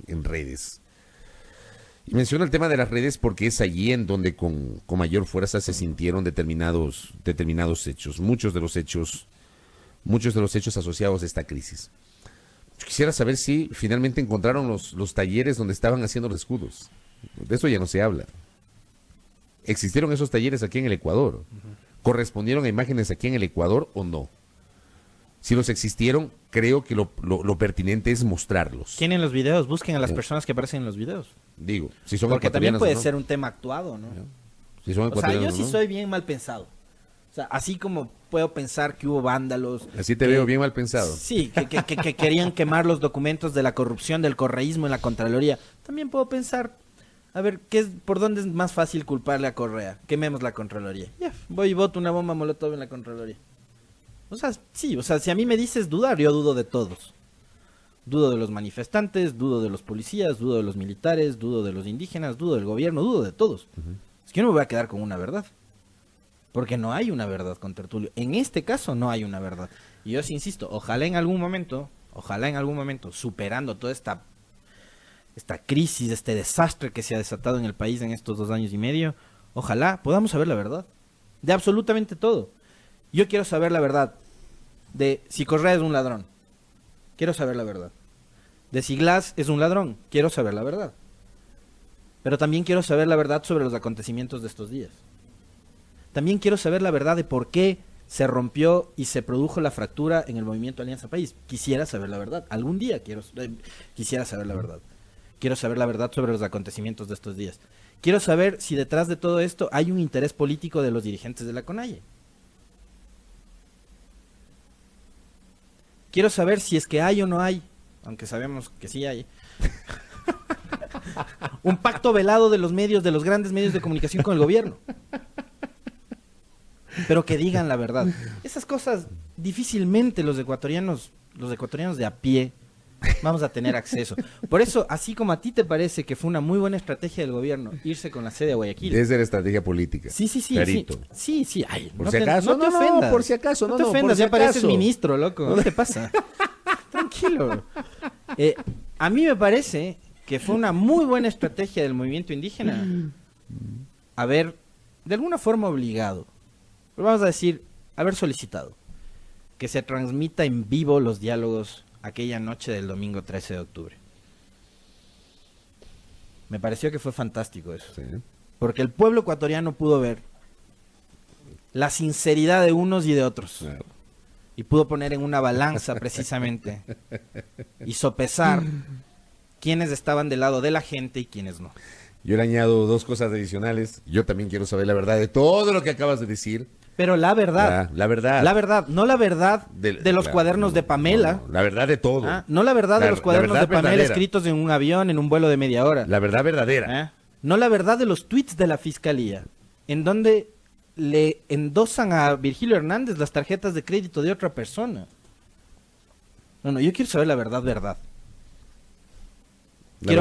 en redes. Y menciono el tema de las redes porque es allí en donde con mayor fuerza se sintieron determinados hechos. Muchos de los hechos muchos de los hechos asociados a esta crisis. Yo quisiera saber si finalmente encontraron los talleres donde estaban haciendo los escudos. De eso ya no se habla. ¿Existieron esos talleres aquí en el Ecuador? ¿Correspondieron a imágenes aquí en el Ecuador o no? Si los existieron, creo que lo pertinente es mostrarlos. ¿Quién en los videos? Busquen a las personas que aparecen en los videos. Digo, si son Porque también ecuatorianos puede o no. ser un tema actuado, ¿no? Si son O sea, ecuatorianos yo sí o no. soy bien mal pensado. O sea, así como puedo pensar que hubo vándalos. Así te que- veo bien mal pensado. Sí, que querían quemar los documentos de la corrupción, del correísmo en la Contraloría. También puedo pensar, a ver, ¿por dónde es más fácil culparle a Correa? Quememos la Contraloría. Ya, voy y voto una bomba molotov en la Contraloría. O sea, sí, o sea, si a mí me dices dudar, yo dudo de todos. Dudo de los manifestantes, dudo de los policías, dudo de los militares, dudo de los indígenas, dudo del gobierno, dudo de todos. Es que yo no me voy a quedar con una verdad. Porque no hay una verdad con Tertulio. En este caso no hay una verdad. Y yo sí insisto, ojalá en algún momento, superando toda esta crisis, este desastre que se ha desatado en el país en estos 2 años y medio, ojalá podamos saber la verdad. De absolutamente todo. Yo quiero saber la verdad de si Correa es un ladrón. Quiero saber la verdad. De si Glass es un ladrón. Quiero saber la verdad. Pero también quiero saber la verdad sobre los acontecimientos de estos días. También quiero saber la verdad de por qué se rompió y se produjo la fractura en el movimiento Alianza País. Quisiera saber la verdad. Algún día quisiera saber la verdad. Quiero saber la verdad sobre los acontecimientos de estos días. Quiero saber si detrás de todo esto hay un interés político de los dirigentes de la CONAIE. Quiero saber si es que hay o no hay, aunque sabemos que sí hay, un pacto velado de los medios, de los grandes medios de comunicación con el gobierno. Pero que digan la verdad. Esas cosas difícilmente los ecuatorianos de a pie vamos a tener acceso. Por eso, así como a ti te parece que fue una muy buena estrategia del gobierno irse con la sede a Guayaquil. Desde la estrategia política. Sí. Clarito. Sí. Ay, Por si acaso, no te ofendas. por si acaso, no te ofendas, por si ya pareces acaso. ministro, loco. ¿Qué te pasa? Tranquilo. A mí me parece que fue una muy buena estrategia del movimiento indígena haber, de alguna forma, obligado, pero vamos a decir, haber solicitado que se transmita en vivo los diálogos aquella noche del domingo 13 de octubre. Me pareció que fue fantástico eso. Sí. Porque el pueblo ecuatoriano pudo ver la sinceridad de unos y de otros. Claro. Y pudo poner en una balanza precisamente y sopesar quiénes estaban del lado de la gente y quiénes no. Yo le añado 2 cosas adicionales. Yo también quiero saber la verdad de todo lo que acabas de decir. Pero la verdad. La verdad. La verdad, no la verdad de los claro, cuadernos de Pamela. no, la verdad de todo. No la verdad de Claro, los cuadernos la de verdad Pamela verdadera. escritos en un avión, en un vuelo de media hora. La verdad verdadera. No la verdad de los tweets de la fiscalía, en donde le endosan a Virgilio Hernández las tarjetas de crédito de otra persona. No, yo quiero saber la verdad. La verdad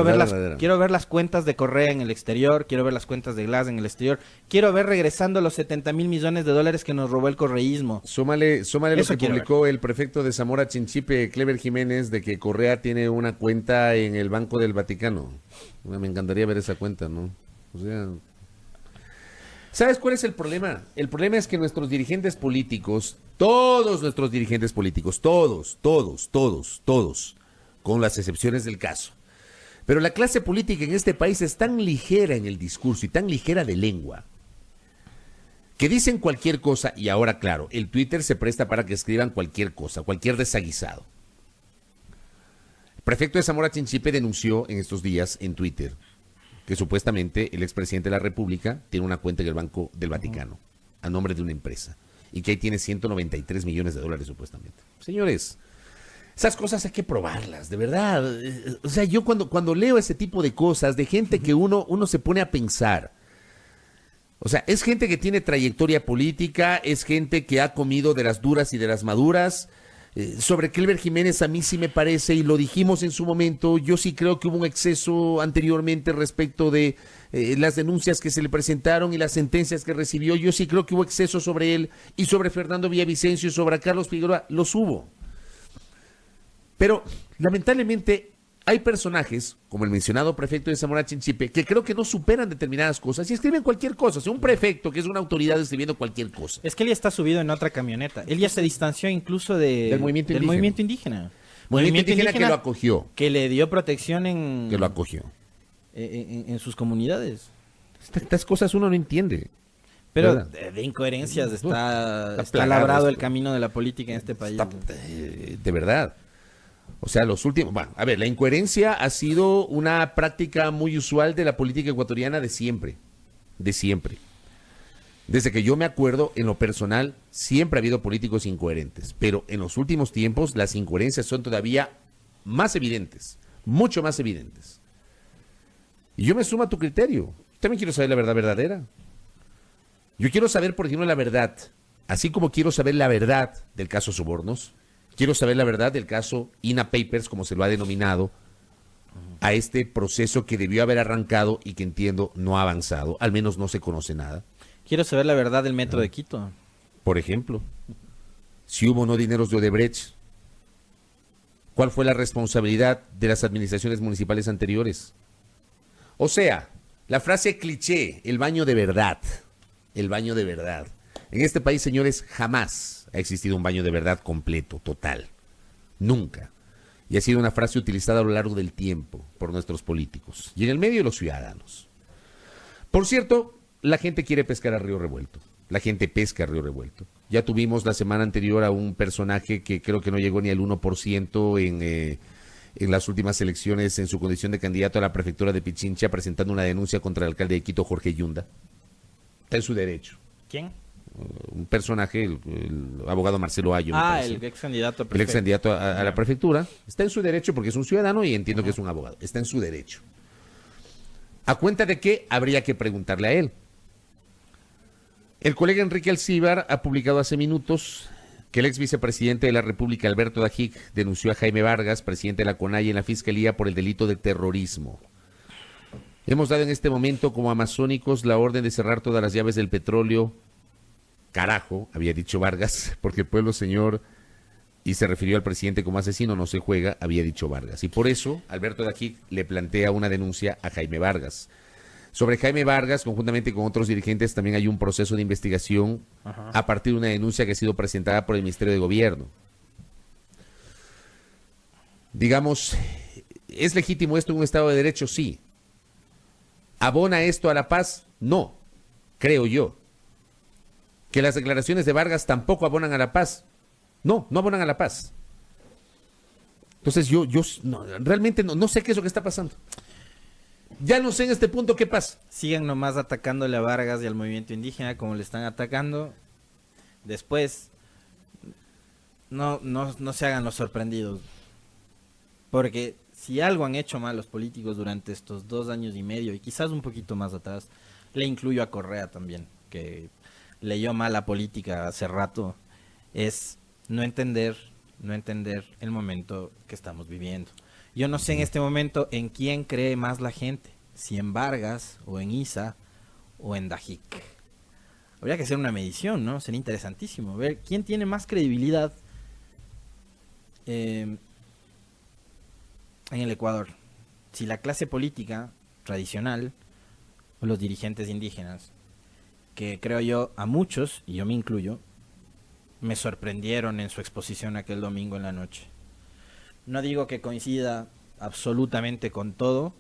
verdadera. Quiero ver las cuentas de Correa en el exterior, quiero ver las cuentas de Glass en el exterior, quiero ver regresando los 70,000 millones de dólares que nos robó el correísmo. Súmale lo Eso que quiero publicó el prefecto de Zamora Chinchipe, Clever Jiménez, de que Correa tiene una cuenta en el Banco del Vaticano. Me encantaría ver esa cuenta, ¿no? O sea, ¿sabes cuál es el problema? El problema es que nuestros dirigentes políticos, todos nuestros dirigentes políticos, todos, con las excepciones del caso, pero la clase política en este país es tan ligera en el discurso y tan ligera de lengua que dicen cualquier cosa. Y ahora, claro, el Twitter se presta para que escriban cualquier cosa, cualquier desaguisado. El prefecto de Zamora Chinchipe denunció en estos días en Twitter que supuestamente el expresidente de la República tiene una cuenta en el Banco del Vaticano a nombre de una empresa y que ahí tiene 193 millones de dólares supuestamente. Señores, esas cosas hay que probarlas, de verdad. O sea, yo cuando leo ese tipo de cosas de gente que uno se pone a pensar, o sea, es gente que tiene trayectoria política, es gente que ha comido de las duras y de las maduras. Sobre Clever Jiménez a mí sí me parece, y lo dijimos en su momento, yo sí creo que hubo un exceso anteriormente respecto de las denuncias que se le presentaron y las sentencias que recibió. Yo sí creo que hubo exceso sobre él y sobre Fernando Villavicencio y sobre Carlos Figueroa, los hubo. Pero lamentablemente hay personajes, como el mencionado prefecto de Zamora Chinchipe, que creo que no superan determinadas cosas y escriben cualquier cosa. O sea, un prefecto que es una autoridad escribiendo cualquier cosa. Es que él ya está subido en otra camioneta. Él ya se distanció incluso Del movimiento indígena. movimiento indígena. Movimiento indígena que lo acogió. Que le dio protección Que lo acogió. en sus comunidades. Estas cosas uno no entiende. Pero ¿verdad? de incoherencias está plagado labrado el esto. camino de la política en este país. De verdad. O sea, los últimos... Bueno, a ver, la incoherencia ha sido una práctica muy usual de la política ecuatoriana de siempre. De siempre. Desde que yo me acuerdo, en lo personal, siempre ha habido políticos incoherentes. Pero en los últimos tiempos, las incoherencias son todavía más evidentes. Mucho más evidentes. Y yo me sumo a tu criterio. También quiero saber la verdad verdadera. Yo quiero saber, por ejemplo, la verdad. Así como quiero saber la verdad del caso Sobornos, quiero saber la verdad del caso INA Papers, como se lo ha denominado, a este proceso que debió haber arrancado y que entiendo no ha avanzado. Al menos no se conoce nada. Quiero saber la verdad del metro de Quito. Por ejemplo, si hubo o no dineros de Odebrecht, ¿cuál fue la responsabilidad de las administraciones municipales anteriores? O sea, la frase cliché, el baño de verdad. El baño de verdad. En este país, señores, jamás ha existido un baño de verdad completo, total. Nunca. Y ha sido una frase utilizada a lo largo del tiempo por nuestros políticos. Y en el medio de los ciudadanos. Por cierto, la gente quiere pescar a río revuelto. La gente pesca a río revuelto. Ya tuvimos la semana anterior a un personaje que creo que no llegó ni al 1% en las últimas elecciones en su condición de candidato a la prefectura de Pichincha, presentando una denuncia contra el alcalde de Quito, Jorge Yunda. Está en su derecho. ¿Quién? Un personaje, el abogado Marcelo Ayo. El ex candidato a el ex candidato a la prefectura. Está en su derecho porque es un ciudadano y entiendo que es un abogado. Está en su derecho. ¿A cuenta de qué? Habría que preguntarle a él. El colega Enrique Alcíbar ha publicado hace minutos que el ex vicepresidente de la República, Alberto Dajic, denunció a Jaime Vargas, presidente de la CONAIE, en la Fiscalía por el delito de terrorismo. Hemos dado en este momento como amazónicos la orden de cerrar todas las llaves del petróleo. Carajo, había dicho Vargas, porque el pueblo, señor, y se refirió al presidente como asesino, no se juega, había dicho Vargas. Y por eso, Alberto Dajic le plantea una denuncia a Jaime Vargas. Sobre Jaime Vargas, conjuntamente con otros dirigentes, también hay un proceso de investigación a partir de una denuncia que ha sido presentada por el Ministerio de Gobierno. Digamos, ¿es legítimo esto en un Estado de Derecho? Sí. ¿Abona esto a la paz? No, creo yo. ¿Que las declaraciones de Vargas tampoco abonan a la paz? No, no abonan a la paz. Entonces yo realmente no sé qué es lo que está pasando. Ya no sé en este punto qué pasa. Sigan nomás atacándole a Vargas y al movimiento indígena como le están atacando. Después, no se hagan los sorprendidos. Porque si algo han hecho mal los políticos durante estos 2 años y medio, y quizás un poquito más atrás, le incluyo a Correa también, que leyó mal la política hace rato, es no entender el momento que estamos viviendo. Yo no sé en este momento en quién cree más la gente, si en Vargas o en Isa o en Dajic. Habría que hacer una medición, ¿no? Sería interesantísimo ver quién tiene más credibilidad en el Ecuador. Si la clase política tradicional o los dirigentes indígenas, que creo yo a muchos, y yo me incluyo, me sorprendieron en su exposición aquel domingo en la noche. No digo que coincida absolutamente con todo,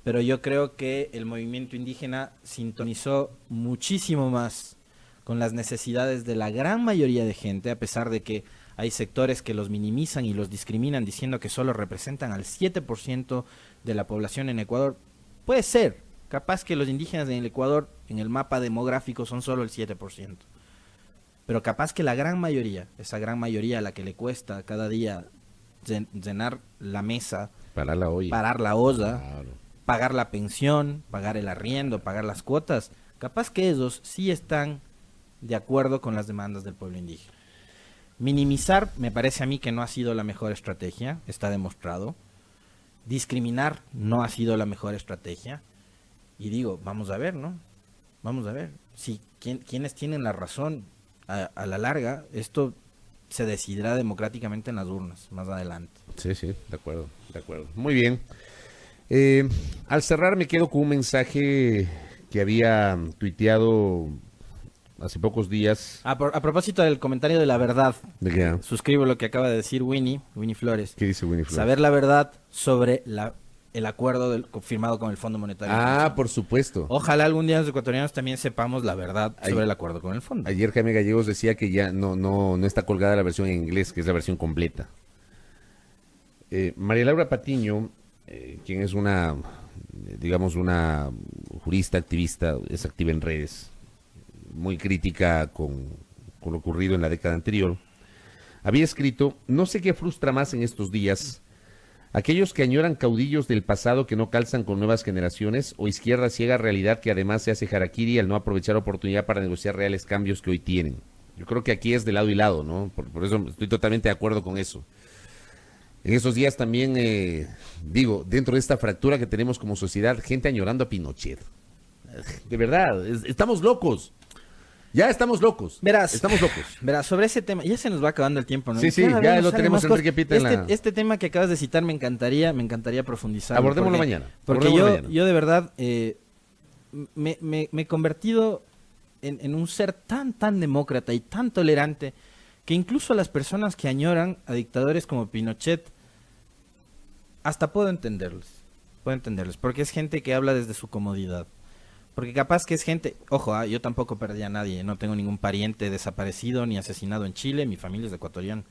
pero yo creo que el movimiento indígena sintonizó muchísimo más con las necesidades de la gran mayoría de gente, a pesar de que hay sectores que los minimizan y los discriminan diciendo que solo representan al 7% de la población en Ecuador. Puede ser, capaz que los indígenas en el Ecuador, en el mapa demográfico, son solo el 7%. Pero capaz que la gran mayoría, esa gran mayoría a la que le cuesta cada día llenar la mesa, parar la olla, claro, pagar la pensión, pagar el arriendo, pagar las cuotas, capaz que esos sí están de acuerdo con las demandas del pueblo indígena. Minimizar me parece a mí que no ha sido la mejor estrategia, está demostrado. Discriminar no ha sido la mejor estrategia. Y digo, vamos a ver, ¿no? Vamos a ver. Si quienes tienen la razón a la larga, esto se decidirá democráticamente en las urnas más adelante. Sí, sí, de acuerdo, de acuerdo. Muy bien. Al cerrar me quedo con un mensaje que había tuiteado hace pocos días. A propósito del comentario de la verdad, ¿De qué? suscribo lo que acaba de decir Winnie Flores. ¿Qué dice Winnie Flores? Saber la verdad sobre el acuerdo firmado con el Fondo Monetario Internacional. Ah, por supuesto. Ojalá algún día los ecuatorianos también sepamos la verdad sobre el acuerdo con el fondo. Ayer Jaime Gallegos decía que ya no está colgada la versión en inglés, que es la versión completa. María Laura Patiño, quien es una jurista, activista, es activa en redes, muy crítica con lo ocurrido en la década anterior, había escrito: no sé qué frustra más en estos días, aquellos que añoran caudillos del pasado que no calzan con nuevas generaciones, o izquierda ciega realidad que además se hace harakiri al no aprovechar oportunidad para negociar reales cambios que hoy tienen. Yo creo que aquí es de lado y lado, ¿no? Por eso estoy totalmente de acuerdo con eso. En esos días también, dentro de esta fractura que tenemos como sociedad, gente añorando a Pinochet. De verdad, estamos locos. Ya estamos locos. Estamos locos. Verás, sobre ese tema, ya se nos va acabando el tiempo, ¿no? Sí, sí, ya lo tenemos Enrique Pita en la... Este tema que acabas de citar me encantaría profundizar. Abordémoslo mañana. Porque yo de verdad me he convertido en un ser tan demócrata y tan tolerante que incluso las personas que añoran a dictadores como Pinochet, hasta puedo entenderles, porque es gente que habla desde su comodidad, porque capaz que es gente, ojo, yo tampoco perdí a nadie, no tengo ningún pariente desaparecido ni asesinado en Chile, mi familia es ecuatoriana,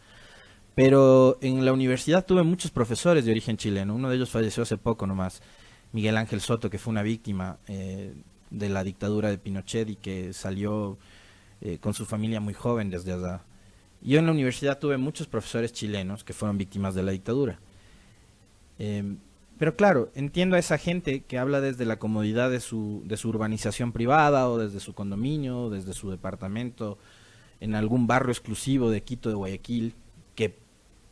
pero en la universidad tuve muchos profesores de origen chileno, uno de ellos falleció hace poco nomás, Miguel Ángel Soto, que fue una víctima de la dictadura de Pinochet y que salió con su familia muy joven desde allá. Yo en la universidad tuve muchos profesores chilenos que fueron víctimas de la dictadura. Pero claro, entiendo a esa gente que habla desde la comodidad de su urbanización privada o desde su condominio, desde su departamento, en algún barrio exclusivo de Quito, de Guayaquil, que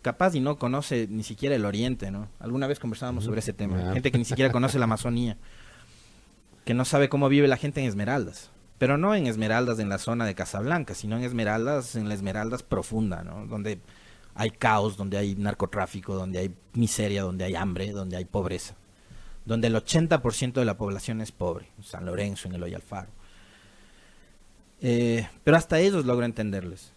capaz y no conoce ni siquiera el Oriente, ¿no? Alguna vez conversábamos sobre ese tema. Gente que ni siquiera conoce la Amazonía, que no sabe cómo vive la gente en Esmeraldas. Pero no en Esmeraldas en la zona de Casablanca, sino en la Esmeraldas profunda, ¿no? Donde hay caos, donde hay narcotráfico, donde hay miseria, donde hay hambre, donde hay pobreza. Donde el 80% de la población es pobre. En San Lorenzo, en Eloy Alfaro. Pero hasta ellos logro entenderles.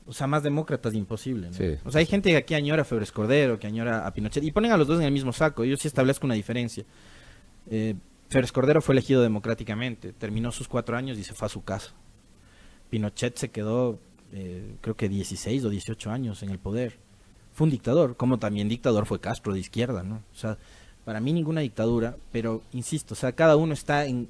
O sea, más demócratas imposible, ¿no? Sí. O sea, hay gente que aquí añora a Febres Cordero, que añora a Pinochet, y ponen a los dos en el mismo saco. Yo sí establezco una diferencia. Febres Cordero fue elegido democráticamente, terminó sus 4 años y se fue a su casa. Pinochet se quedó, creo que 16 o 18 años en el poder. Fue un dictador, como también dictador fue Castro de izquierda, ¿no? O sea, para mí ninguna dictadura, pero insisto, o sea, cada uno está en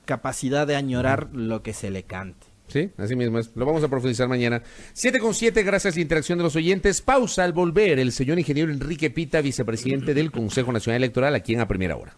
capacidad de añorar lo que se le cante. Sí, así mismo es. Lo vamos a profundizar mañana. 7:07, gracias a la interacción de los oyentes. Pausa. Al volver, el señor ingeniero Enrique Pita, vicepresidente del Consejo Nacional Electoral, aquí en A Primera Hora.